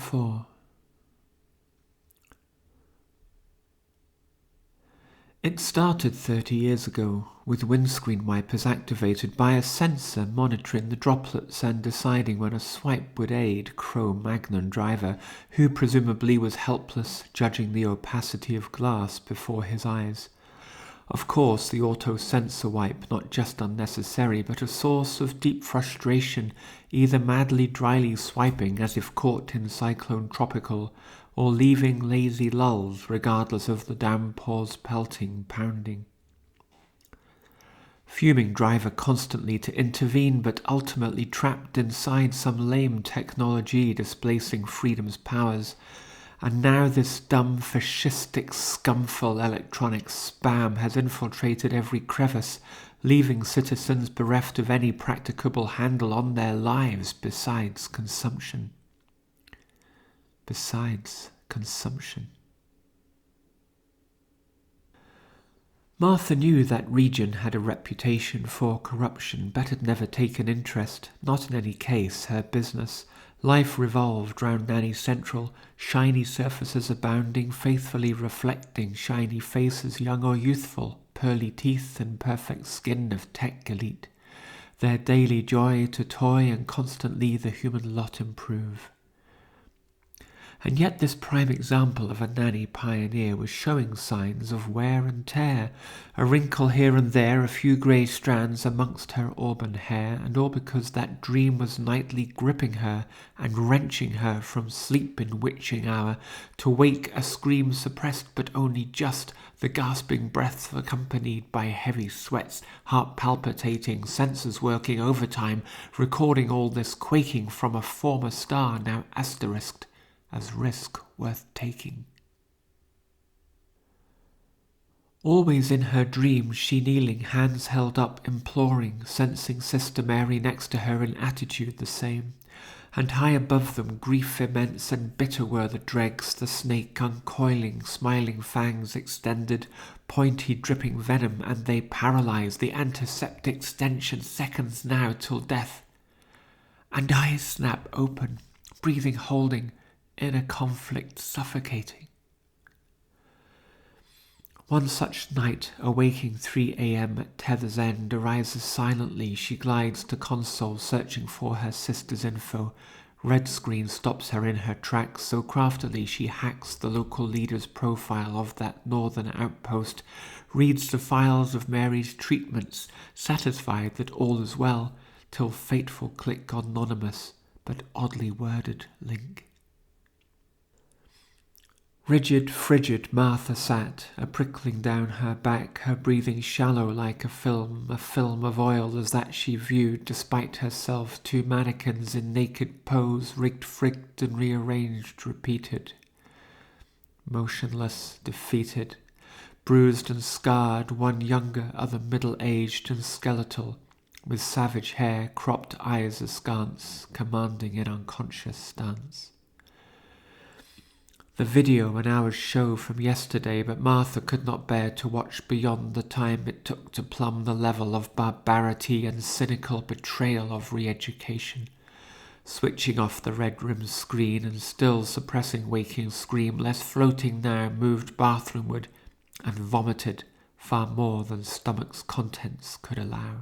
4. It started 30 years ago, with windscreen wipers activated by a sensor monitoring the droplets and deciding when a swipe would aid Cro-Magnon driver, who presumably was helpless, judging the opacity of glass before his eyes. Of course, the auto-sensor wipe not just unnecessary, but a source of deep frustration, either madly dryly swiping as if caught in cyclone tropical, or leaving lazy lulls regardless of the downpour's pelting pounding. Fuming driver constantly to intervene, but ultimately trapped inside some lame technology displacing freedom's powers. And now this dumb, fascistic, scumful electronic spam has infiltrated every crevice, leaving citizens bereft of any practicable handle on their lives besides consumption. Martha knew that region had a reputation for corruption, but had never taken interest, not in any case her business. Life revolved round Nanny Central, shiny surfaces abounding, faithfully reflecting shiny faces, young or youthful, pearly teeth and perfect skin of tech elite. Their daily joy to toy and constantly the human lot improve. And yet this prime example of a nanny pioneer was showing signs of wear and tear, a wrinkle here and there, a few grey strands amongst her auburn hair, and all because that dream was nightly gripping her and wrenching her from sleep in witching hour, to wake a scream suppressed but only just, the gasping breaths accompanied by heavy sweats, heart palpitating, senses working overtime, recording all this quaking from a former star now asterisked as risk worth taking. Always in her dreams she kneeling, hands held up, imploring, sensing Sister Mary next to her in attitude the same. And high above them grief immense and bitter were the dregs, the snake uncoiling, smiling fangs extended, pointy dripping venom, and they paralyze the antiseptic stench, seconds now till death. And eyes snap open, breathing holding, inner conflict suffocating. One such night, awaking 3 a.m. at Tether's End, arises silently. She glides to console, searching for her sister's info. Red screen stops her in her tracks, so craftily she hacks the local leader's profile of that northern outpost, reads the files of Mary's treatments, satisfied that all is well, till fateful click on anonymous but oddly worded link. Rigid, frigid, Martha sat, a prickling down her back, her breathing shallow like a film of oil as that she viewed, despite herself, 2 mannequins in naked pose, rigged, frigged, and rearranged, repeated. Motionless, defeated, bruised and scarred, one younger, other middle-aged and skeletal, with savage hair, cropped eyes askance, commanding in unconscious stance. The video an hour's show from yesterday, but Martha could not bear to watch beyond the time it took to plumb the level of barbarity and cynical betrayal of re-education. Switching off the red-rimmed screen and still suppressing waking scream, less floating now, moved bathroomward and vomited far more than stomach's contents could allow.